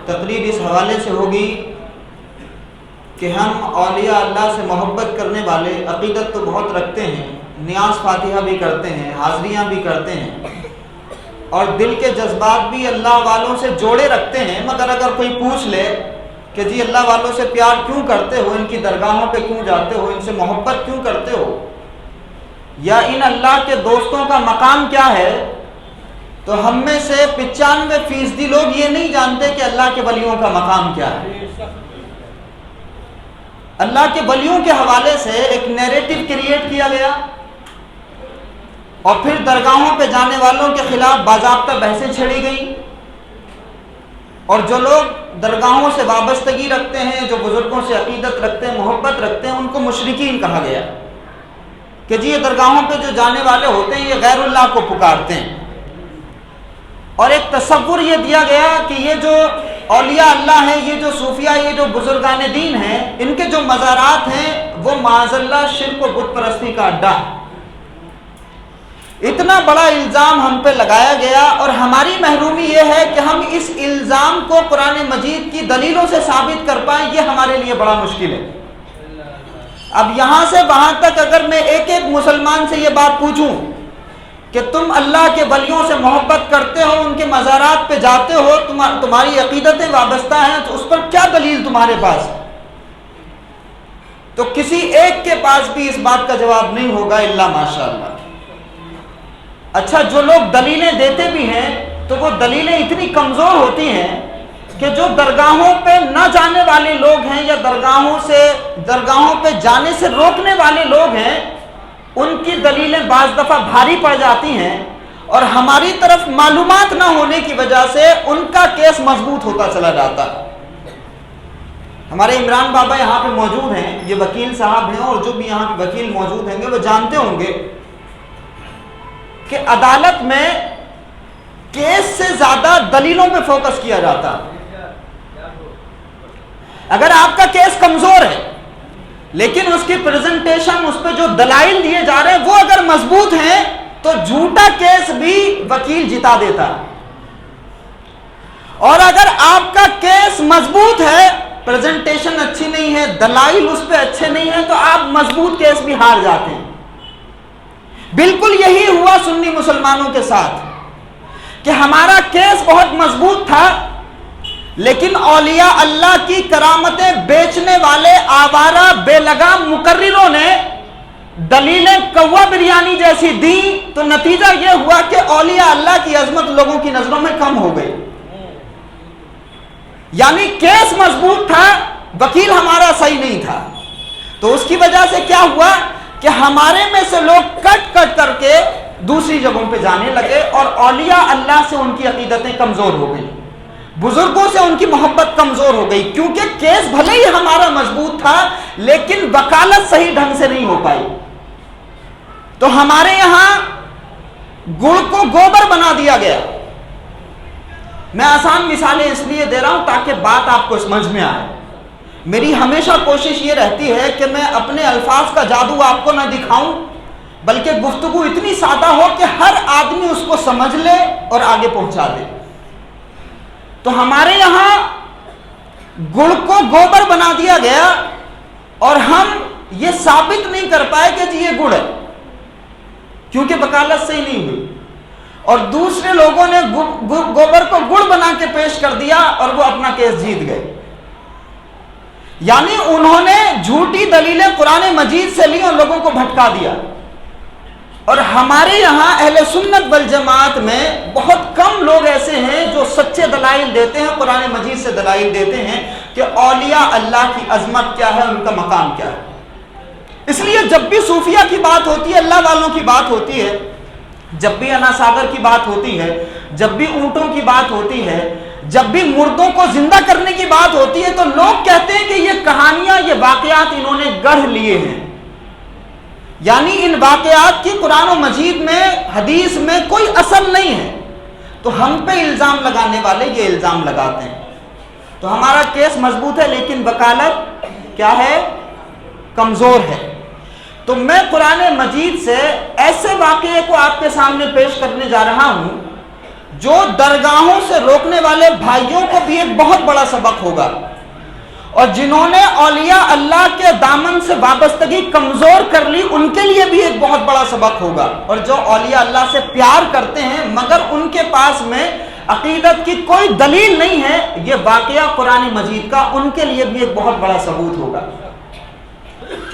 تقریر اس حوالے سے ہوگی کہ ہم اولیاء اللہ سے محبت کرنے والے عقیدت تو بہت رکھتے ہیں، نیاز فاتحہ بھی کرتے ہیں، حاضریاں بھی کرتے ہیں، اور دل کے جذبات بھی اللہ والوں سے جوڑے رکھتے ہیں، مگر اگر کوئی پوچھ لے کہ جی اللہ والوں سے پیار کیوں کرتے ہو، ان کی درگاہوں پہ کیوں جاتے ہو، ان سے محبت کیوں کرتے ہو، یا ان اللہ کے دوستوں کا مقام کیا ہے، تو ہم میں سے 95% لوگ یہ نہیں جانتے کہ اللہ کے ولیوں کا مقام کیا ہے۔ اللہ کے ولیوں کے حوالے سے ایک نیریٹو کریٹ کیا گیا، اور پھر درگاہوں پہ جانے والوں کے خلاف باضابطہ بحثیں چھڑی گئیں، اور جو لوگ درگاہوں سے وابستگی رکھتے ہیں، جو بزرگوں سے عقیدت رکھتے ہیں، محبت رکھتے ہیں، ان کو مشرکین کہا گیا کہ جی یہ درگاہوں پہ جو جانے والے ہوتے ہیں یہ غیر اللہ کو پکارتے ہیں، اور ایک تصور یہ دیا گیا کہ یہ جو اولیاء اللہ ہیں، یہ جو صوفیاء، یہ جو بزرگان دین ہیں، ان کے جو مزارات ہیں وہ معاذ اللہ شرک و بت پرستی کا اڈا ہے۔ اتنا بڑا الزام ہم پہ لگایا گیا، اور ہماری محرومی یہ ہے کہ ہم اس الزام کو قرآن مجید کی دلیلوں سے ثابت کر پائیں، یہ ہمارے لیے بڑا مشکل ہے۔ اب یہاں سے وہاں تک اگر میں ایک ایک مسلمان سے یہ بات پوچھوں کہ تم اللہ کے ولیوں سے محبت کرتے ہو، ان کے مزارات پہ جاتے ہو، تمہاری عقیدتیں وابستہ ہیں، تو اس پر کیا دلیل تمہارے پاس ہے، تو کسی ایک کے پاس بھی اس بات کا جواب نہیں ہوگا الا ماشاءاللہ۔ اچھا، جو لوگ دلیلیں دیتے بھی ہیں تو وہ دلیلیں اتنی کمزور ہوتی ہیں کہ جو درگاہوں پہ نہ جانے والے لوگ ہیں، یا درگاہوں پہ جانے سے روکنے والے لوگ ہیں، ان کی دلیلیں بعض دفعہ بھاری پڑ جاتی ہیں، اور ہماری طرف معلومات نہ ہونے کی وجہ سے ان کا کیس مضبوط ہوتا چلا جاتا ہے۔ ہمارے عمران بابا یہاں پہ موجود ہیں، یہ وکیل صاحب ہیں، اور جو بھی یہاں پہ وکیل موجود ہیں گے وہ جانتے ہوں گے کہ عدالت میں کیس سے زیادہ دلیلوں پہ فوکس کیا جاتا ہے۔ اگر آپ کا کیس کمزور ہے لیکن اس کی پریزنٹیشن، اس پہ جو دلائل دیے جا رہے ہیں وہ اگر مضبوط ہیں، تو جھوٹا کیس بھی وکیل جتا دیتا ہے، اور اگر آپ کا کیس مضبوط ہے، پریزنٹیشن اچھی نہیں ہے، دلائل اس پہ اچھے نہیں ہیں، تو آپ مضبوط کیس بھی ہار جاتے ہیں۔ بالکل یہی ہوا سنی مسلمانوں کے ساتھ کہ ہمارا کیس بہت مضبوط تھا، لیکن اولیاء اللہ کی کرامتیں بیچنے والے آوارہ بے لگام مقرروں نے دلیلیں کوا بریانی جیسی دی، تو نتیجہ یہ ہوا کہ اولیاء اللہ کی عظمت لوگوں کی نظروں میں کم ہو گئی۔ یعنی کیس مضبوط تھا، وکیل ہمارا صحیح نہیں تھا، تو اس کی وجہ سے کیا ہوا کہ ہمارے میں سے لوگ کٹ کٹ کر کے دوسری جگہوں پہ جانے لگے، اور اولیاء اللہ سے ان کی عقیدتیں کمزور ہو گئی، بزرگوں سے ان کی محبت کمزور ہو گئی، کیونکہ کیس بھلے ہی ہمارا مضبوط تھا لیکن وکالت صحیح ڈھنگ سے نہیں ہو پائی۔ تو ہمارے یہاں گڑ کو گوبر بنا دیا گیا۔ میں آسان مثالیں اس لیے دے رہا ہوں تاکہ بات آپ کو سمجھ میں آئے۔ میری ہمیشہ کوشش یہ رہتی ہے کہ میں اپنے الفاظ کا جادو آپ کو نہ دکھاؤں، بلکہ گفتگو اتنی سادہ ہو کہ ہر آدمی اس کو سمجھ لے اور آگے پہنچا دے۔ تو ہمارے یہاں گڑ کو گوبر بنا دیا گیا، اور ہم یہ ثابت نہیں کر پائے کہ جی یہ گڑ ہے، کیونکہ وکالت صحیح نہیں ہوئی، اور دوسرے لوگوں نے گوبر کو گڑ بنا کے پیش کر دیا اور وہ اپنا کیس جیت گئے۔ یعنی انہوں نے جھوٹی دلیلیں قرآن مجید سے لی اور لوگوں کو بھٹکا دیا۔ اور ہمارے یہاں اہل سنت والجماعت میں بہت کم لوگ ایسے ہیں جو سچے دلائل دیتے ہیں، قرآن مجید سے دلائل دیتے ہیں کہ اولیاء اللہ کی عظمت کیا ہے، ان کا مقام کیا ہے۔ اس لیے جب بھی صوفیہ کی بات ہوتی ہے، اللہ والوں کی بات ہوتی ہے، جب بھی انا ساگر کی بات ہوتی ہے، جب بھی اونٹوں کی بات ہوتی ہے، جب بھی مردوں کو زندہ کرنے کی بات ہوتی ہے، تو لوگ کہتے ہیں کہ یہ کہانیاں، یہ واقعات انہوں نے گڑھ لیے ہیں، یعنی ان واقعات کی قرآن و مجید میں، حدیث میں کوئی اصل نہیں ہے۔ تو ہم پہ الزام لگانے والے یہ الزام لگاتے ہیں۔ تو ہمارا کیس مضبوط ہے لیکن وکالت کیا ہے؟ کمزور ہے۔ تو میں قرآن مجید سے ایسے واقعے کو آپ کے سامنے پیش کرنے جا رہا ہوں جو درگاہوں سے روکنے والے بھائیوں کو بھی ایک بہت بڑا سبق ہوگا، اور جنہوں نے اولیاء اللہ کے دامن سے وابستگی کمزور کر لی ان کے لیے بھی ایک بہت بڑا سبق ہوگا، اور جو اولیاء اللہ سے پیار کرتے ہیں مگر ان کے پاس میں عقیدت کی کوئی دلیل نہیں ہے، یہ واقعہ قرآن مجید کا ان کے لیے بھی ایک بہت بڑا ثبوت ہوگا۔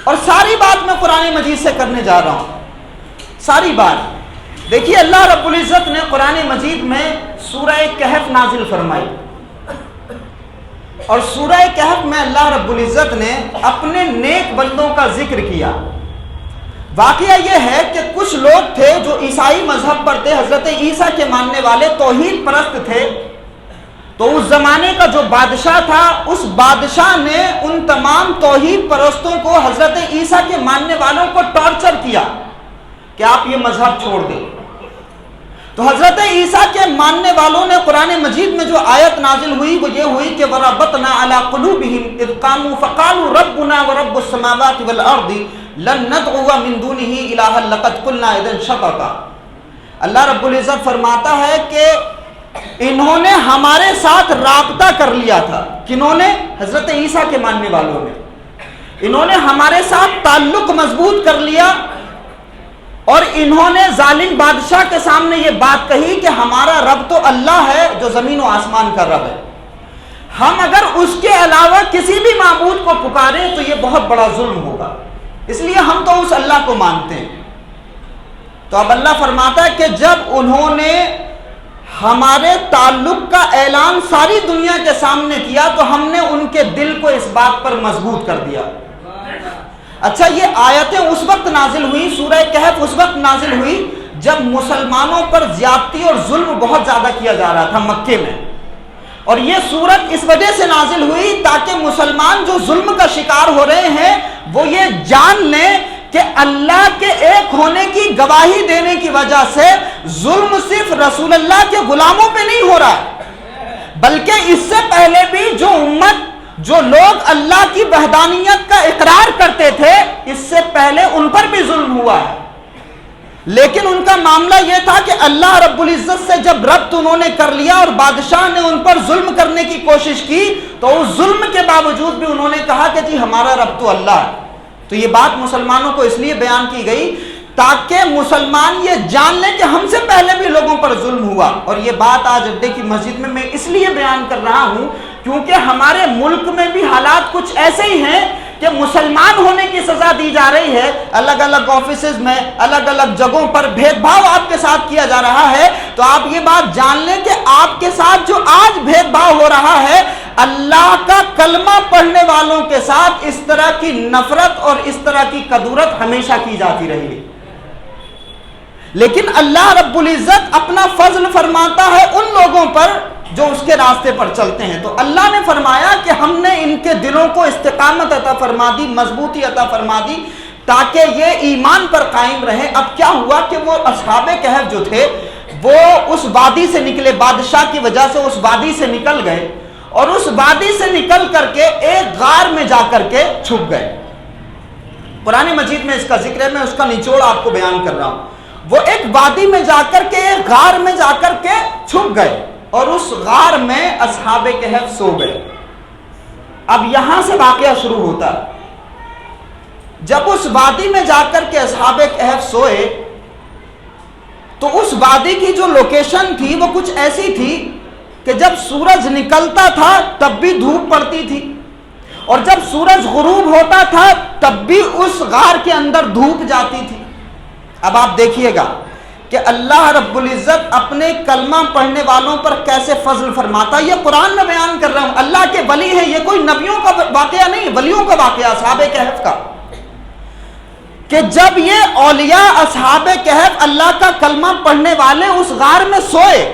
اور ساری بات میں قرآن مجید سے کرنے جا رہا ہوں، ساری بات دیکھیے۔ اللہ رب العزت نے قرآن مجید میں سورہ کہف نازل فرمائی، اور سورہ کہف میں اللہ رب العزت نے اپنے نیک بندوں کا ذکر کیا۔ واقعہ یہ ہے کہ کچھ لوگ تھے جو عیسائی مذہب پر تھے، حضرت عیسیٰ کے ماننے والے توحید پرست تھے، تو اس زمانے کا جو بادشاہ تھا اس بادشاہ نے ان تمام توحید پرستوں کو، حضرت عیسیٰ کے ماننے والوں کو ٹارچر کیا کہ آپ یہ مذہب چھوڑ دیں۔ تو حضرت عیسیٰ کے ماننے والوں نے قرآن مجید میں جو آیت نازل ہوئی وہ یہ ہوئی کہ وَرَبَطْنَا عَلَىٰ قُلُوبِهِمْ إِذْ قَامُوا فَقَالُوا رَبُّنَا وَرَبُّ السَّمَاوَاتِ وَالْأَرْضِ لَن نَّدْعُوَ مِن دُونِهِ إِلَٰهًا لَقَدْ قُلْنَا إِذًا شَطَطًا۔ اللہ رب العزت فرماتا ہے کہ انہوں نے ہمارے ساتھ رابطہ کر لیا تھا۔ کنہوں نے؟ حضرت عیسیٰ کے ماننے والوں نے۔ انہوں نے ہمارے ساتھ تعلق مضبوط کر لیا، اور انہوں نے ظالم بادشاہ کے سامنے یہ بات کہی کہ ہمارا رب تو اللہ ہے جو زمین و آسمان کا رب ہے، ہم اگر اس کے علاوہ کسی بھی معبود کو پکاریں تو یہ بہت بڑا ظلم ہوگا، اس لیے ہم تو اس اللہ کو مانتے ہیں۔ تو اب اللہ فرماتا ہے کہ جب انہوں نے ہمارے تعلق کا اعلان ساری دنیا کے سامنے کیا تو ہم نے ان کے دل کو اس بات پر مضبوط کر دیا۔ اچھا، یہ آیتیں اس وقت نازل ہوئی، سورہ کہف اس وقت نازل ہوئی جب مسلمانوں پر زیادتی اور ظلم بہت زیادہ کیا جا رہا تھا مکے میں، اور یہ سورت اس وجہ سے نازل ہوئی تاکہ مسلمان جو ظلم کا شکار ہو رہے ہیں وہ یہ جان لیں کہ اللہ کے ایک ہونے کی گواہی دینے کی وجہ سے ظلم صرف رسول اللہ کے غلاموں پہ نہیں ہو رہا ہے، بلکہ اس سے پہلے بھی جو امت، جو لوگ اللہ کی وحدانیت کا اقرار کرتے تھے اس سے پہلے ان پر بھی ظلم ہوا ہے، لیکن ان کا معاملہ یہ تھا کہ اللہ رب العزت سے جب ربط انہوں نے کر لیا اور بادشاہ نے ان پر ظلم کرنے کی کوشش کی تو اس ظلم کے باوجود بھی انہوں نے کہا کہ جی ہمارا رب تو اللہ ہے۔ تو یہ بات مسلمانوں کو اس لیے بیان کی گئی تاکہ مسلمان یہ جان لیں کہ ہم سے پہلے بھی لوگوں پر ظلم ہوا، اور یہ بات آج اڈے کی مسجد میں اس لیے بیان کر رہا ہوں کیونکہ ہمارے ملک میں بھی حالات کچھ ایسے ہی ہیں کہ مسلمان ہونے کی سزا دی جا رہی ہے، الگ الگ آفیسز میں الگ الگ جگہوں پر بھید بھاؤ آپ کے ساتھ کیا جا رہا ہے۔ تو آپ یہ بات جان لیں کہ آپ کے ساتھ جو آج بھید بھاؤ ہو رہا ہے اللہ کا کلمہ پڑھنے والوں کے ساتھ اس طرح کی نفرت اور اس طرح کی کدورت ہمیشہ کی جاتی رہی ہے، لیکن اللہ رب العزت اپنا فضل فرماتا ہے ان لوگوں پر جو اس کے راستے پر چلتے ہیں۔ تو اللہ نے فرمایا کہ ہم نے ان کے دلوں کو استقامت عطا فرما دی، مضبوطی عطا فرما دی تاکہ یہ ایمان پر قائم رہے۔ اب کیا ہوا کہ وہ اصحاب کہف جو تھے وہ اس وادی سے نکلے، بادشاہ کی وجہ سے اس وادی سے نکل گئے، اور اس وادی سے نکل کر کے ایک غار میں جا کر کے چھپ گئے۔ قرآن مجید میں اس کا ذکر ہے، میں اس کا نچوڑ آپ کو بیان کر رہا ہوں۔ وہ ایک وادی میں جا کر کے، ایک غار میں جا کر کے چھپ گئے، اور اس غار میں اصحاب کہف سو گئے۔ اب یہاں سے واقعہ شروع ہوتا ہے۔ جب اس وادی میں جا کر کے اصحاب کہف سوئے تو اس وادی کی جو لوکیشن تھی وہ کچھ ایسی تھی کہ جب سورج نکلتا تھا تب بھی دھوپ پڑتی تھی، اور جب سورج غروب ہوتا تھا تب بھی اس غار کے اندر دھوپ جاتی تھی۔ اب آپ دیکھیے گا کہ اللہ رب العزت اپنے کلمہ پڑھنے والوں پر کیسے فضل فرماتا ہے۔ یہ قرآن میں بیان کر رہا ہوں، اللہ کے ولی ہیں، یہ کوئی نبیوں کا واقعہ نہیں، ولیوں کا واقعہ اصحاب کہف کا، کہ جب یہ اولیاء اصحاب کہف اللہ کا کلمہ پڑھنے والے اس غار میں سوئے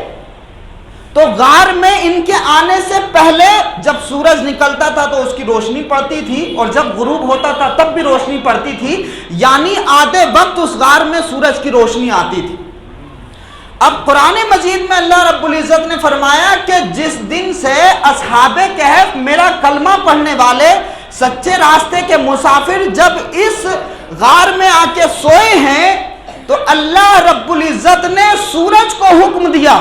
تو غار میں ان کے آنے سے پہلے جب سورج نکلتا تھا تو اس کی روشنی پڑتی تھی، اور جب غروب ہوتا تھا تب بھی روشنی پڑتی تھی، یعنی آدھے وقت اس غار میں سورج کی روشنی آتی تھی۔ اب قرآن مجید میں اللہ رب العزت نے فرمایا کہ جس دن سے اصحاب کہف میرا کلمہ پڑھنے والے سچے راستے کے مسافر جب اس غار میں آ کے سوئے ہیں تو اللہ رب العزت نے سورج کو حکم دیا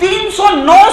309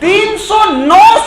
309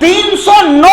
309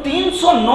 309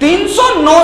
309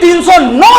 309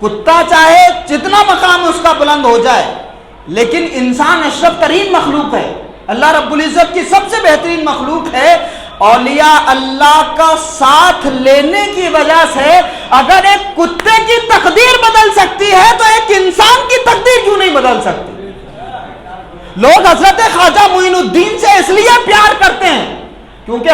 کتا چاہے جتنا مقام اس کا بلند ہو جائے، لیکن انسان اشرف ترین مخلوق ہے، اللہ رب العزت کی سب سے بہترین مخلوق ہے۔ اولیاء اللہ کا ساتھ لینے کی وجہ سے اگر ایک کتے کی تقدیر بدل سکتی ہے تو ایک انسان کی تقدیر کیوں نہیں بدل سکتی؟ لوگ حضرت خواجہ معین الدین سے اس لیے پیار کرتے ہیں کیونکہ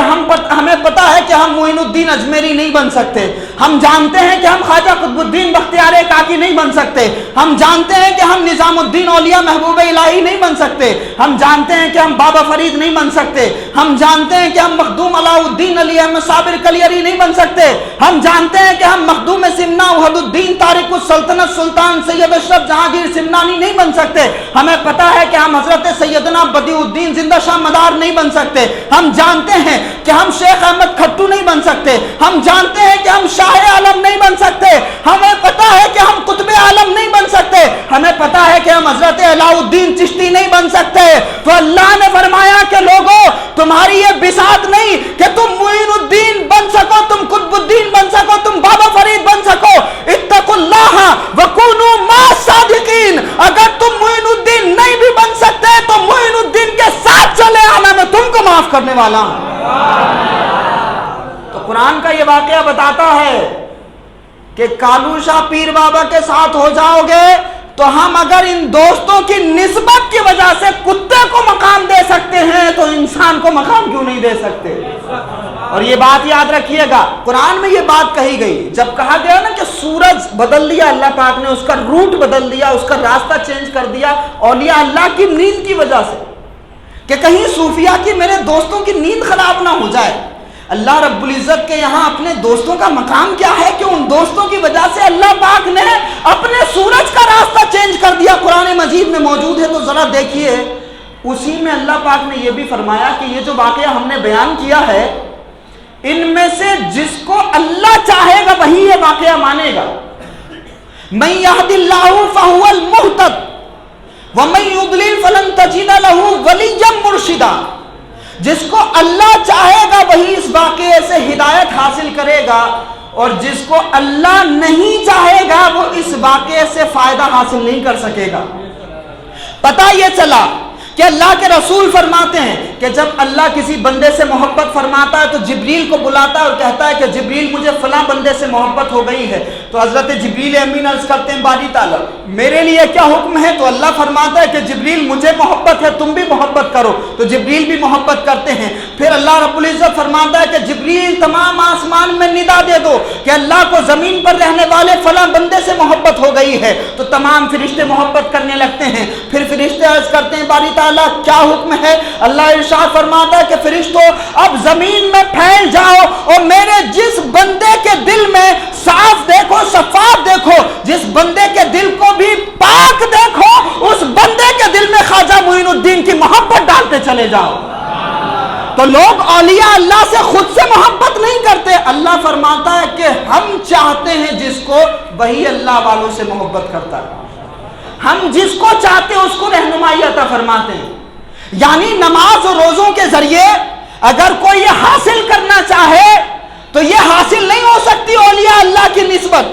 ہمیں پتا ہے کہ ہم معین الدین اجمیری نہیں بن سکتے، ہم جانتے ہیں کہ ہم خواجہ قطب الدین بختیار کاکی نہیں بن سکتے، ہم جانتے ہیں کہ ہم نظام الدین اولیاء محبوب الہی نہیں بن سکتے، ہم جانتے ہیں کہ ہم بابا فرید نہیں بن سکتے، ہم جانتے ہیں کہ ہم مخدوم علاء الدین علی احمد صابر کلیری نہیں بن سکتے، ہم جانتے ہیں کہ ہم مخدوم سمنا وحد الدین طارق السلطنت سلطان سید اشرف جہانگیر سمنانی نہیں بن سکتے، ہمیں پتا ہے کہ ہم حضرت سیدنا بدیع الدین زندہ شاہ مدار نہیں بن سکتے، ہم جانتے ہیں کہ ہم شیخ احمد کھٹو نہیں بن سکتے، ہم جانتے ہیں کہ ہم شاہ عالم نہیں بن سکتے، ہمیں پتا ہے کہ ہم قطب عالم نہیں بن سکتے، ہمیں پتا ہے کہ ہم حضرت علاء الدین چشتی نہیں بن سکتے۔ تو اللہ نے فرمایا کہ لوگوں تمہاری یہ بساط نہیں کہ تم معین الدین بن سکو، تم قطب الدین بن سکو، تم بابا فرید بن سکو، اتقوا اللہ وکونوا مع الصادقین۔ اگر تم معین الدین نہیں بھی بن سکتے تو معین الدین کے ساتھ چلے آنا، میں تم کو معاف کرنے والا ہوں۔ تو قرآن کا یہ واقعہ بتاتا ہے کہ کالو شاہ پیر بابا کے ساتھ ہو جاؤ گے تو ہم اگر ان دوستوں کی نسبت کی وجہ سے کتے کو مقام دے سکتے ہیں تو انسان کو مقام کیوں نہیں دے سکتے؟ اور یہ بات یاد رکھیے گا، قرآن میں یہ بات کہی گئی، جب کہا گیا نا کہ سورج بدل دیا اللہ پاک نے، اس کا روٹ بدل دیا، اس کا راستہ چینج کر دیا اولیاء اللہ کی نیند کی وجہ سے، کہ کہیں صوفیہ کی میرے دوستوں کی نیند خراب نہ ہو جائے۔ اللہ رب العزت کے یہاں اپنے دوستوں کا مقام کیا ہے کہ ان دوستوں کی وجہ سے اللہ پاک نے اپنے سورج کا راستہ چینج کر دیا۔ قرآن مجید میں موجود ہے، تو ذرا دیکھیے، اسی میں اللہ پاک نے یہ بھی فرمایا کہ یہ جو واقعہ ہم نے بیان کیا ہے، ان میں سے جس کو اللہ چاہے گا وہی یہ واقعہ مانے گا۔ من یہد اللہ فہو المہتد وَمَن يُضْلِلْ فَلَن تَجِدَ لَهُ وَلِيًّا مُرْشِدًا۔ جس کو اللہ چاہے گا وہی اس واقعے سے ہدایت حاصل کرے گا، اور جس کو اللہ نہیں چاہے گا وہ اس واقعے سے فائدہ حاصل نہیں کر سکے گا۔ پتہ یہ چلا کہ اللہ کے رسول فرماتے ہیں کہ جب اللہ کسی بندے سے محبت فرماتا ہے تو جبریل کو بلاتا ہے اور کہتا ہے کہ جبریل مجھے فلاں بندے سے محبت ہو گئی ہے، تو حضرت جبریل امین عرض کرتے ہیں باری تعالیٰ میرے لیے کیا حکم ہے؟ تو اللہ فرماتا ہے کہ جبریل مجھے محبت ہے، تم بھی محبت کرو، تو جبریل بھی محبت کرتے ہیں۔ پھر اللہ رب العزت فرماتا ہے کہ جبریل تمام آسمان میں ندا دے دو کہ اللہ کو زمین پر رہنے والے فلاں بندے سے محبت ہو گئی ہے، تو تمام فرشتے محبت کرنے لگتے ہیں۔ پھر فرشتے عرض کرتے ہیں باری تعالیٰ کیا حکم ہے؟ اللہ ارشاد فرماتا ہے کہ فرشتوں اب زمین میں پھیل جاؤ اور میرے جس بندے کے دل میں صاف دیکھو، شفاف دیکھو، جس بندے کے دل کو بھی پاک دیکھو، اس بندے کے دل میں خواجہ معین الدین کی محبت ڈالتے چلے جاؤ۔ تو لوگ اولیاء اللہ سے خود سے محبت نہیں کرتے، اللہ فرماتا ہے کہ ہم چاہتے ہیں جس کو وہی اللہ والوں سے محبت کرتا ہے، ہم جس کو چاہتے ہیں اس کو رہنمائی عطا فرماتے ہیں۔ یعنی نماز اور روزوں کے ذریعے اگر کوئی یہ حاصل کرنا چاہے تو یہ حاصل نہیں ہو سکتی اولیاء اللہ کی نسبت۔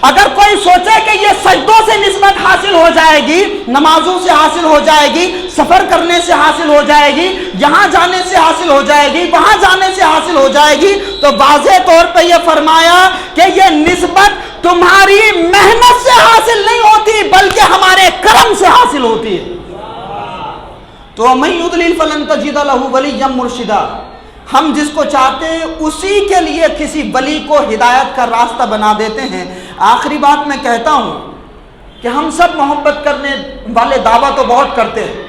اگر کوئی سوچے کہ یہ سجدوں سے نسبت حاصل ہو جائے گی، نمازوں سے حاصل ہو جائے گی، سفر کرنے سے حاصل ہو جائے گی، یہاں جانے سے حاصل ہو جائے گی، وہاں جانے سے حاصل ہو جائے گی، تو واضح طور پہ یہ فرمایا کہ یہ نسبت تمہاری محنت سے حاصل نہیں ہوتی بلکہ ہمارے کرم سے حاصل ہوتی ہے۔ تو من یضلل فلن تجد له ولیا مرشدا، ہم جس کو چاہتے ہیں اسی کے لیے کسی ولی کو ہدایت کا راستہ بنا دیتے ہیں۔ آخری بات میں کہتا ہوں کہ ہم سب محبت کرنے والے دعویٰ تو بہت کرتے ہیں،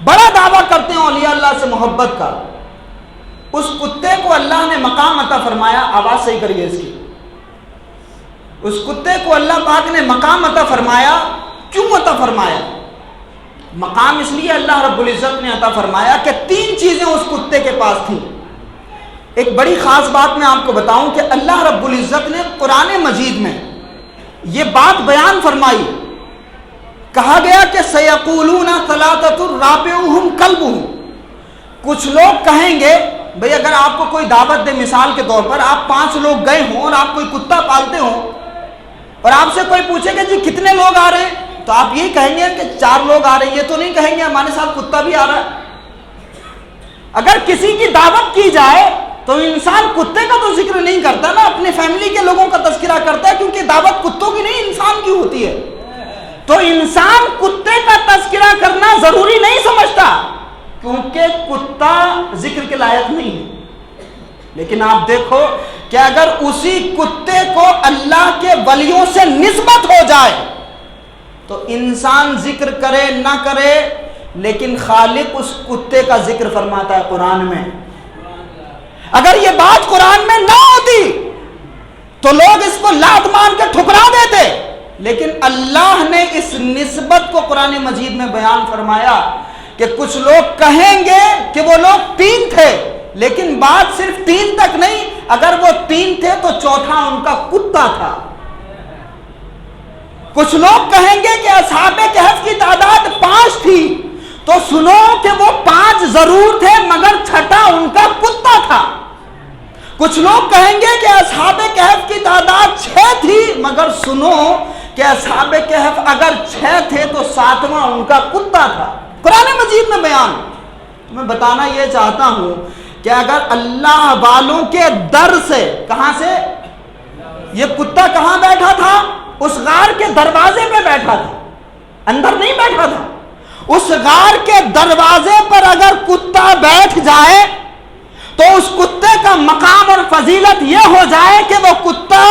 بڑا دعویٰ کرتے ہیں اولیاء اللہ سے محبت کا۔ اس کتے کو اللہ نے مقام عطا فرمایا، آواز صحیح کریے اس کی، اس کتے کو اللہ پاک نے مقام عطا فرمایا، کیوں عطا فرمایا؟ مقام اس لیے اللہ رب العزت نے عطا فرمایا کہ تین چیزیں اس کتے کے پاس تھیں۔ ایک بڑی خاص بات میں آپ کو بتاؤں کہ اللہ رب العزت نے قرآن مجید میں یہ بات بیان فرمائی، کہا گیا کہ سیقولون ثلاثۃ رابعہم کلبہم، کچھ لوگ کہیں گے، بھئی اگر آپ کو کوئی دعوت دے، مثال کے طور پر آپ 5 لوگ گئے ہوں اور آپ کوئی کتا پالتے ہوں اور آپ سے کوئی پوچھے کہ جی کتنے لوگ آ رہے ہیں تو آپ یہی کہیں گے کہ 4 لوگ آ رہے ہیں، یہ تو نہیں کہیں گے ہمارے ساتھ کتا بھی آ رہا ہے۔ اگر کسی کی دعوت کی جائے تو انسان کتے کا تو ذکر نہیں کرتا نا، اپنے فیملی کے لوگوں کا تذکرہ کرتا ہے، کیونکہ دعوت کتوں کی نہیں انسان کی ہوتی ہے۔ تو انسان کتے کا تذکرہ کرنا ضروری نہیں سمجھتا، کیونکہ کتا ذکر کے لائق نہیں ہے۔ لیکن آپ دیکھو کہ اگر اسی کتے کو اللہ کے ولیوں سے نسبت ہو جائے تو انسان ذکر کرے نہ کرے، لیکن خالق اس کتے کا ذکر فرماتا ہے قرآن میں۔ اگر یہ بات قرآن میں نہ ہوتی تو لوگ اس کو لات مان کے ٹھکرا دیتے، لیکن اللہ نے اس نسبت کو قرآن مجید میں بیان فرمایا کہ کچھ لوگ کہیں گے کہ وہ لوگ 3 تھے، لیکن بات صرف 3 تک نہیں، اگر وہ 3 تھے تو چوتھا ان کا کتا تھا۔ کچھ لوگ کہیں گے کہ اصحاب کہف کی تعداد 5 تھی، تو سنو کہ وہ 5 ضرور تھے مگر چھٹا ان کا کتا تھا۔ کچھ لوگ کہیں گے کہ اصحاب کہف کی تعداد 6 تھی، مگر سنو کہ اصحاب کہف اگر 6 تھے تو 7واں ان کا کتا تھا۔ قرآن مجید میں بیان۔ میں بتانا یہ چاہتا ہوں کہ اگر اللہ والوں کے در سے، کہاں سے یہ کتا کہاں بیٹھا تھا؟ اس غار کے دروازے پہ بیٹھا تھا، اندر نہیں بیٹھا تھا۔ اس غار کے دروازے پر اگر کتا بیٹھ جائے تو اس کتے کا مقام اور فضیلت یہ ہو جائے کہ وہ کتا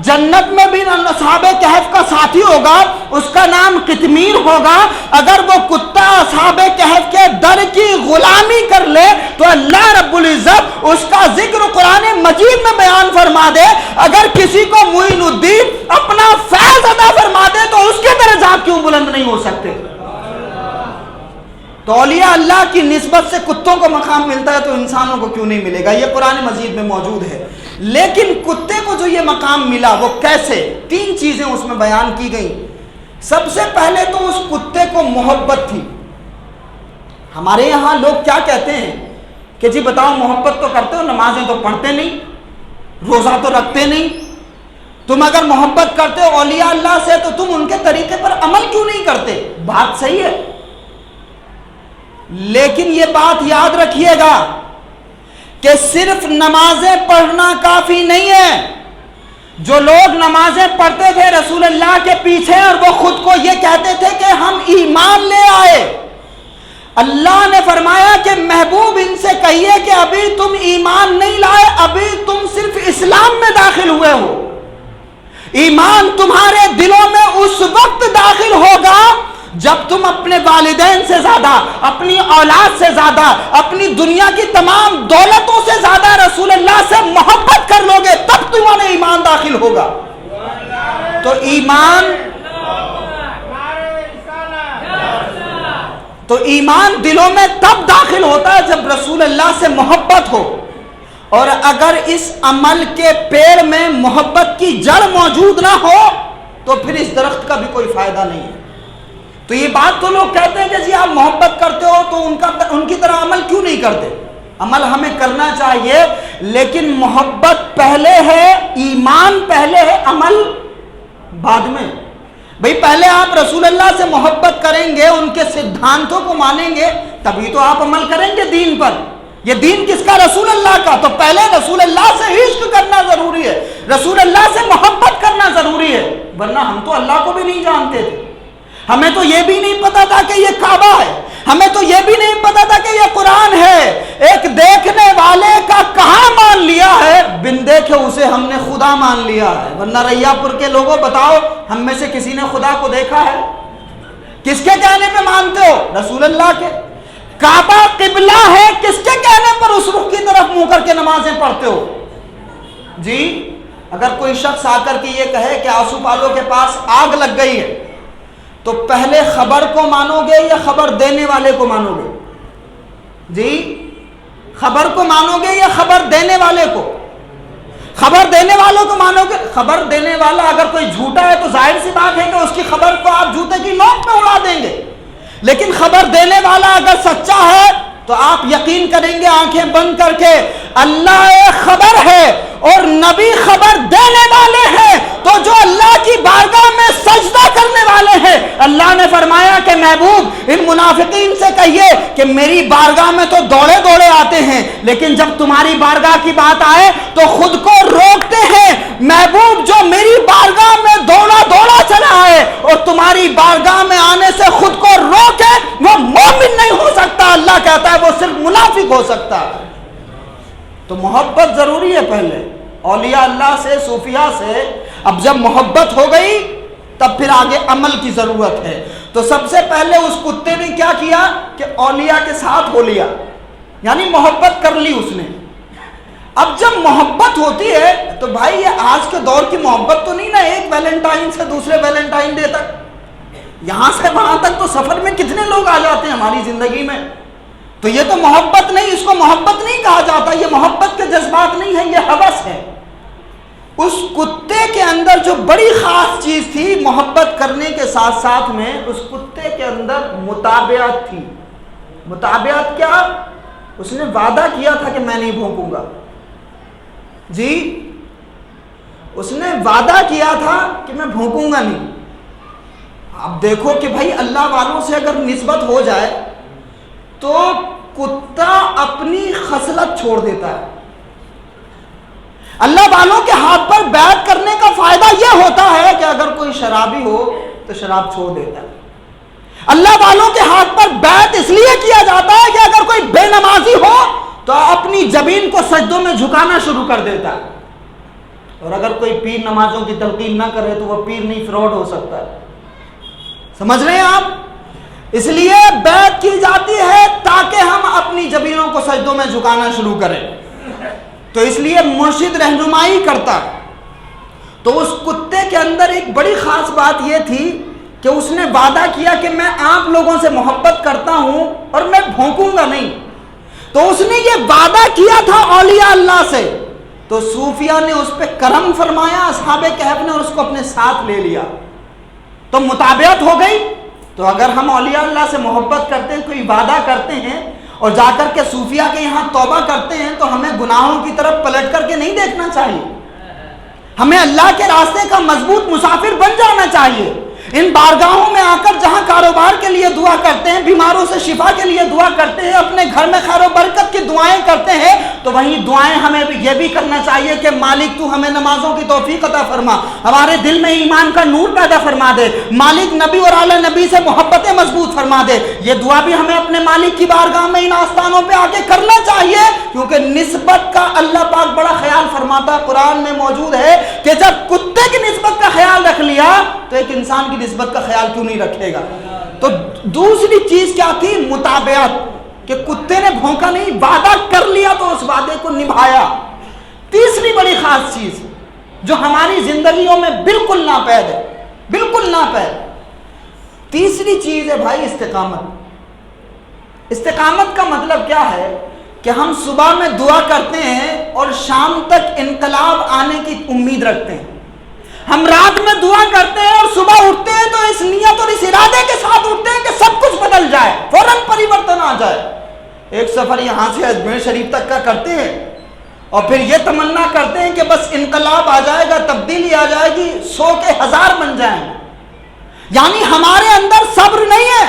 جنت میں بھی اصحاب کہف کا ساتھی ہوگا، اس کا نام قطمیر ہوگا۔ اگر وہ کتا اصحاب کہف کے در کی غلامی کر لے تو اللہ رب العزت اس کا ذکر قرآن مجید میں بیان فرما دے۔ اگر کسی کو معین الدین اپنا فیض عطا فرما دے تو اس کے درجات کیوں بلند نہیں ہو سکتے؟ تو اولیاء اللہ کی نسبت سے کتوں کو مقام ملتا ہے تو انسانوں کو کیوں نہیں ملے گا؟ یہ قرآن مجید میں موجود ہے۔ لیکن کتے کو جو یہ مقام ملا وہ کیسے؟ 3 چیزیں اس میں بیان کی گئیں۔ سب سے پہلے تو اس کتے کو محبت تھی۔ ہمارے یہاں لوگ کیا کہتے ہیں کہ جی بتاؤ محبت تو کرتے ہو، نمازیں تو پڑھتے نہیں، روزہ تو رکھتے نہیں، تم اگر محبت کرتے ہو اولیاء اللہ سے تو تم ان کے طریقے پر عمل کیوں نہیں کرتے؟ بات صحیح ہے، لیکن یہ بات یاد رکھیے گا کہ صرف نمازیں پڑھنا کافی نہیں ہے۔ جو لوگ نمازیں پڑھتے تھے رسول اللہ کے پیچھے اور وہ خود کو یہ کہتے تھے کہ ہم ایمان لے آئے، اللہ نے فرمایا کہ محبوب ان سے کہیے کہ ابھی تم ایمان نہیں لائے، ابھی تم صرف اسلام میں داخل ہوئے ہو۔ ایمان تمہارے دلوں میں اس وقت داخل ہوگا جب تم اپنے والدین سے زیادہ، اپنی اولاد سے زیادہ، اپنی دنیا کی تمام دولتوں سے زیادہ رسول اللہ سے محبت کر لو گے، تب تمہارے ایمان داخل ہوگا۔ تو ایمان دلوں میں تب داخل ہوتا ہے جب رسول اللہ سے محبت ہو، اور اگر اس عمل کے پیڑ میں محبت کی جڑ موجود نہ ہو تو پھر اس درخت کا بھی کوئی فائدہ نہیں ہے۔ تو یہ بات تو لوگ کہتے ہیں کہ جی آپ محبت کرتے ہو تو ان کی طرح عمل کیوں نہیں کرتے؟ عمل ہمیں کرنا چاہیے، لیکن محبت پہلے ہے، ایمان پہلے ہے، عمل بعد میں۔ بھئی پہلے آپ رسول اللہ سے محبت کریں گے، ان کے سدھانتوں کو مانیں گے، تبھی تو آپ عمل کریں گے دین پر۔ یہ دین کس کا؟ رسول اللہ کا۔ تو پہلے رسول اللہ سے عشق کرنا ضروری ہے، رسول اللہ سے محبت کرنا ضروری ہے، ورنہ ہم تو اللہ کو بھی نہیں جانتے تھے، ہمیں تو یہ بھی نہیں پتا تھا کہ یہ کعبہ ہے، ہمیں تو یہ بھی نہیں پتا تھا کہ یہ قرآن ہے۔ ایک دیکھنے والے کا کہاں مان لیا ہے، بن دیکھے اسے ہم نے خدا مان لیا ہے۔ ورنہ ریا پور کے لوگوں بتاؤ ہم میں سے کسی نے خدا کو دیکھا ہے؟ کس کے کہنے پہ مانتے ہو؟ رسول اللہ کے۔ کعبہ قبلہ ہے، کس کے کہنے پر اس رخ کی طرف منہ کر کے نمازیں پڑھتے ہو؟ جی اگر کوئی شخص آ کر کے یہ کہے کہ آسو پالو کے پاس آگ لگ گئی ہے تو پہلے خبر کو مانو گے یا خبر دینے والے کو مانو گے؟ جی خبر کو مانو گے یا خبر دینے والے کو؟ خبر دینے والوں کو مانو گے۔ خبر دینے والا اگر کوئی جھوٹا ہے تو ظاہر سی بات ہے کہ اس کی خبر کو آپ جوتے کی نوک میں اڑا دیں گے، لیکن خبر دینے والا اگر سچا ہے تو آپ یقین کریں گے آنکھیں بند کر کے اللہ ایک خبر ہے، اور نبی خبر دینے والے ہیں، تو جو اللہ کی بارگاہ میں سجدہ کرنے والے ہیں، اللہ نے فرمایا کہ محبوب ان منافقین سے کہیے کہ میری بارگاہ میں تو دوڑے دوڑے آتے ہیں، لیکن جب تمہاری بارگاہ کی بات آئے تو خود کو روکتے ہیں۔ محبوب جو میری بارگاہ میں دوڑا دوڑا چلا آئے اور تمہاری بارگاہ میں آنے سے خود کو روکے، وہ مومن نہیں ہو سکتا۔ اللہ کہتا ہے وہ صرف منافق ہو سکتا ہے۔ تو محبت ضروری ہے پہلے اولیاء اللہ سے، صوفیاء سے۔ اب جب محبت ہو گئی تب پھر آگے عمل کی ضرورت ہے۔ تو سب سے پہلے اس کتے نے کیا کیا کہ اولیاء کے ساتھ ہو لیا، یعنی محبت کر لی اس نے۔ اب جب محبت ہوتی ہے تو بھائی یہ آج کے دور کی محبت تو نہیں نا، ایک ویلنٹائن سے دوسرے ویلنٹائن ڈے تک، یہاں سے وہاں تک تو سفر میں کتنے لوگ آ جاتے ہیں ہماری زندگی میں۔ تو یہ تو محبت نہیں، اس کو محبت نہیں کہا جاتا، یہ محبت کے جذبات نہیں ہے، یہ ہوس ہے۔ اس کتے کے اندر جو بڑی خاص چیز تھی محبت کرنے کے ساتھ ساتھ میں، اس کتے کے اندر متابعت تھی۔ متابعت کیا؟ اس نے وعدہ کیا تھا کہ میں نہیں بھونکوں گا، جی اس نے وعدہ کیا تھا کہ میں بھونکوں گا نہیں۔ اب دیکھو کہ بھائی اللہ والوں سے اگر نسبت ہو جائے تو کتا اپنی خصلت چھوڑ دیتا ہے۔ اللہ والوں کے ہاتھ پر بیعت کرنے کا فائدہ یہ ہوتا ہے کہ اگر کوئی شرابی ہو تو شراب چھوڑ دیتا ہے۔ اللہ والوں کے ہاتھ پر بیعت اس لیے کیا جاتا ہے کہ اگر کوئی بے نمازی ہو تو اپنی جبین کو سجدوں میں جھکانا شروع کر دیتا ہے، اور اگر کوئی پیر نمازوں کی تلقین نہ کرے تو وہ پیر نہیں، فراڈ ہو سکتا ہے۔ سمجھ رہے ہیں آپ؟ اس لیے بیعت کی جاتی ہے تاکہ ہم اپنی جبینوں کو سجدوں میں جھکانا شروع کریں۔ تو اس لیے مرشد رہنمائی کرتا۔ تو اس کتے کے اندر ایک بڑی خاص بات یہ تھی کہ اس نے وعدہ کیا کہ میں آپ لوگوں سے محبت کرتا ہوں اور میں بھونکوں گا نہیں۔ تو اس نے یہ وعدہ کیا تھا اولیاء اللہ سے، تو صوفیاء نے اس پہ کرم فرمایا، اصحاب کہف نے اس کو اپنے ساتھ لے لیا، تو متابعت ہو گئی۔ تو اگر ہم اولیاء اللہ سے محبت کرتے ہیں، کوئی وعدہ کرتے ہیں اور جا کر کے صوفیاء کے یہاں توبہ کرتے ہیں، تو ہمیں گناہوں کی طرف پلٹ کر کے نہیں دیکھنا چاہیے، ہمیں اللہ کے راستے کا مضبوط مسافر بن جانا چاہیے۔ ان بارگاہوں میں آ کر جہاں کاروبار کے لیے دعا کرتے ہیں، بیماروں سے شفا کے لیے دعا کرتے ہیں، اپنے گھر میں خیر و برکت کی دعائیں کرتے ہیں، تو وہیں دعائیں ہمیں یہ بھی کرنا چاہیے کہ مالک تو ہمیں نمازوں کی توفیق عطا فرما، ہمارے دل میں ایمان کا نور پیدا فرما دے، مالک نبی اور اعلی نبی سے محبتیں مضبوط فرما دے۔ یہ دعا بھی ہمیں اپنے مالک کی بارگاہ میں ان آستانوں پہ آ کے کرنا چاہیے، کیونکہ نسبت کا اللہ پاک بڑا خیال فرماتا، قرآن میں موجود ہے کہ جب کتے کی نسبت کا خیال رکھ لیا تو ایک انسان کی نسبت کا خیال کیوں نہیں رکھے گا۔ تو دوسری چیز کیا تھی؟ متابعت، کہ کتے نے بھونکا نہیں، وعدہ کر لیا تو اس وعدے کو نبھایا۔ تیسری بڑی خاص چیز جو ہماری زندگیوں میں بالکل ناپید ہے، بالکل ناپید، تیسری چیز ہے بھائی استقامت۔ استقامت کا مطلب کیا ہے کہ ہم صبح میں دعا کرتے ہیں اور شام تک انقلاب آنے کی امید رکھتے ہیں، ہم رات میں دعا کرتے ہیں اور صبح اٹھتے ہیں تو اس نیت اور اس ارادے کے ساتھ اٹھتے ہیں کہ سب کچھ بدل جائے، فوراً پریورتن آ جائے۔ ایک سفر یہاں سے اجمیر شریف تک کا کرتے ہیں اور پھر یہ تمنا کرتے ہیں کہ بس انقلاب آ جائے گا، تبدیلی آ جائے گی، 100 کے 1000 بن جائیں۔ یعنی ہمارے اندر صبر نہیں ہے،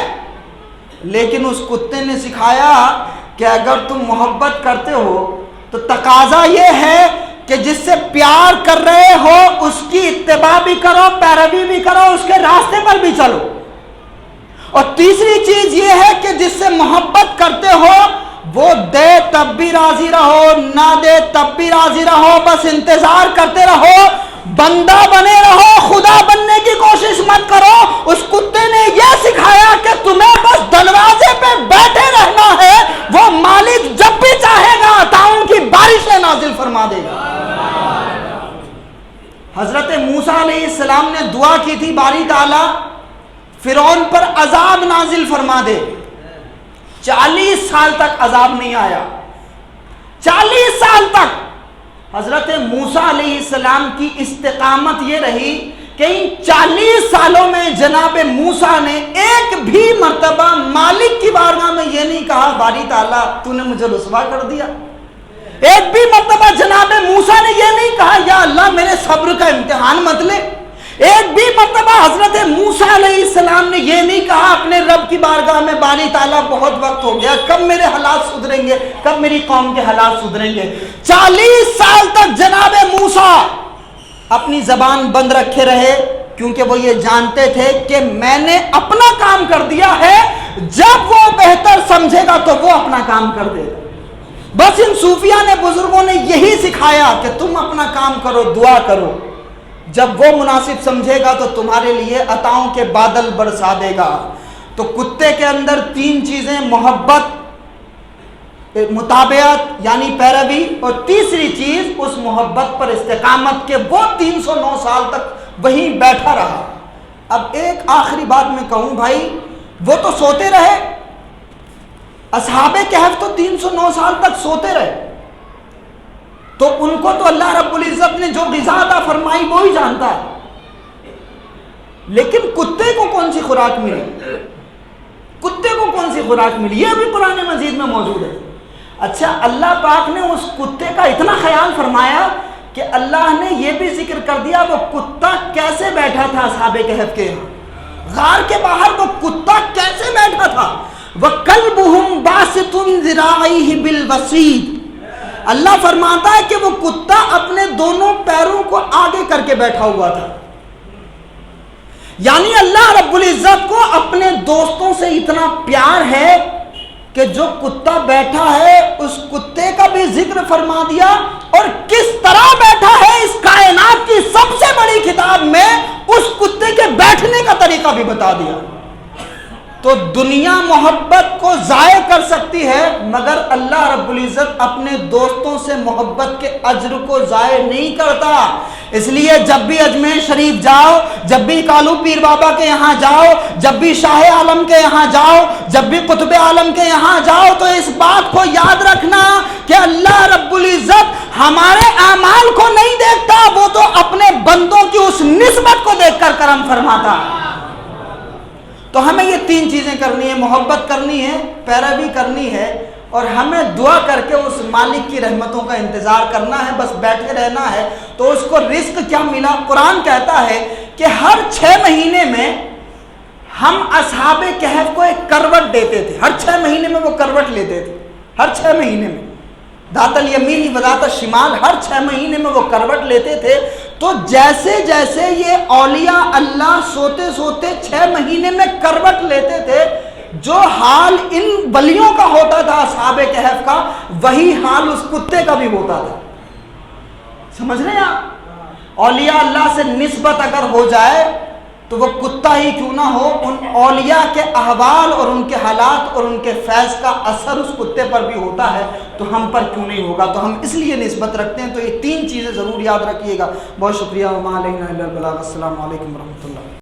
لیکن اس کتے نے سکھایا کہ اگر تم محبت کرتے ہو تو تقاضا یہ ہے کہ جس سے پیار کر رہے ہو اس کی اتباع بھی کرو، پیروی بھی کرو، اس کے راستے پر بھی چلو۔ اور تیسری چیز یہ ہے کہ جس سے محبت کرتے ہو وہ دے تب بھی راضی رہو، نہ دے تب بھی راضی رہو، بس انتظار کرتے رہو، بندہ بنے رہو، خدا بننے کی کوشش مت کرو۔ اس کتے نے یہ سکھایا کہ تمہیں بس دروازے پہ بیٹھے رہنا ہے، وہ مالک جب بھی چاہے گا عطاؤں کی بارشیں نازل فرما دے گا۔ حضرت موسیٰ علیہ السلام نے دعا کی تھی باری تعالیٰ فرعون پر عذاب نازل فرما دے، 40 سال تک عذاب نہیں آیا، 40 سال تک۔ حضرت موسیٰ علیہ السلام کی استقامت یہ رہی کہ ان 40 سالوں میں جناب موسیٰ نے ایک بھی مرتبہ مالک کی بارگاہ میں یہ نہیں کہا باری تعالیٰ تو نے مجھے رسوا کر دیا، ایک بھی مرتبہ جناب موسیٰ نے یہ نہیں کہا یا اللہ میرے صبر کا امتحان مت لے. ایک بھی مرتبہ حضرت موسیٰ علیہ السلام نے یہ نہیں کہا اپنے رب کی بارگاہ میں باری تعالیٰ بہت وقت ہو گیا، کب میرے حالات سدھریں گے، کب میری قوم کے حالات سدھریں گے. 40 سال تک جناب موسیٰ اپنی زبان بند رکھے رہے، کیونکہ وہ یہ جانتے تھے کہ میں نے اپنا کام کر دیا ہے، جب وہ بہتر سمجھے گا تو وہ اپنا کام کر دے گا. بس ان صوفیاء نے، بزرگوں نے یہی سکھایا کہ تم اپنا کام کرو، دعا کرو، جب وہ مناسب سمجھے گا تو تمہارے لیے عطاؤں کے بادل برسا دے گا. تو کتے کے اندر 3 چیزیں، محبت، متابعت یعنی پیروی، اور تیسری چیز اس محبت پر استقامت، کہ وہ 309 سال تک وہیں بیٹھا رہا. اب ایک آخری بات میں کہوں بھائی، وہ تو سوتے رہے، اصحاب کہف تو 309 سال تک سوتے رہے، تو ان کو تو اللہ رب العزت نے جو غذا عطا فرمائی وہی جانتا ہے. لیکن کتے کو کون سی خوراک ملی؟ کتے کو کون سی خوراک ملی؟ یہ بھی قرآن مجید میں موجود ہے. اچھا، اللہ پاک نے اس کتے کا اتنا خیال فرمایا کہ اللہ نے یہ بھی ذکر کر دیا وہ کتا کیسے بیٹھا تھا اصحاب کہف کے غار کے باہر. وہ کتا کیسے بیٹھا تھا؟ وَقَلْبُهُمْ بَاسِطٌ ذِرَاعَيْهِ بِالْوَسِيدِ. اللہ فرماتا ہے کہ وہ کتا اپنے دونوں پیروں کو آگے کر کے بیٹھا ہوا تھا. یعنی اللہ رب العزت کو اپنے دوستوں سے اتنا پیار ہے کہ جو کتا بیٹھا ہے اس کتے کا بھی ذکر فرما دیا، اور کس طرح بیٹھا ہے اس کائنات کی سب سے بڑی کتاب میں اس کتے کے بیٹھنے کا طریقہ بھی بتا دیا. تو دنیا محبت کو ضائع کر سکتی ہے، مگر اللہ رب العزت اپنے دوستوں سے محبت کے اجر کو ضائع نہیں کرتا. اس لیے جب بھی اجمیر شریف جاؤ، جب بھی کالو پیر بابا کے یہاں جاؤ، جب بھی شاہ عالم کے یہاں جاؤ، جب بھی قطب عالم کے یہاں جاؤ، تو اس بات کو یاد رکھنا کہ اللہ رب العزت ہمارے اعمال کو نہیں دیکھتا، وہ تو اپنے بندوں کی اس نسبت کو دیکھ کر کرم فرماتا. تو ہمیں یہ 3 چیزیں کرنی ہے، محبت کرنی ہے، پیروی کرنی ہے، اور ہمیں دعا کر کے اس مالک کی رحمتوں کا انتظار کرنا ہے. بس بیٹھے رہنا ہے. تو اس کو رزق کیا ملا؟ قرآن کہتا ہے کہ ہر 6 مہینے میں ہم اصحاب کہف کو ایک کروٹ دیتے تھے. ہر 6 مہینے میں وہ کروٹ لیتے تھے. ہر 6 مہینے میں ذات الیمین و ذات الشمال، ہر 6 مہینے میں وہ کروٹ لیتے تھے. تو جیسے جیسے یہ اولیاء اللہ سوتے سوتے 6 مہینے میں کروٹ لیتے تھے، جو حال ان ولیوں کا ہوتا تھا اصحاب کہف کا، وہی حال اس کتے کا بھی ہوتا تھا. سمجھ رہے ہیں آپ؟ اولیاء اللہ سے نسبت اگر ہو جائے تو وہ کتا ہی کیوں نہ ہو، ان اولیاء کے احوال اور ان کے حالات اور ان کے فیض کا اثر اس کتے پر بھی ہوتا ہے، تو ہم پر کیوں نہیں ہوگا؟ تو ہم اس لیے نسبت رکھتے ہیں. تو یہ 3 چیزیں ضرور یاد رکھیے گا. بہت شکریہ. وما علینا الا البلاغ. السلام علیکم ورحمۃ اللہ.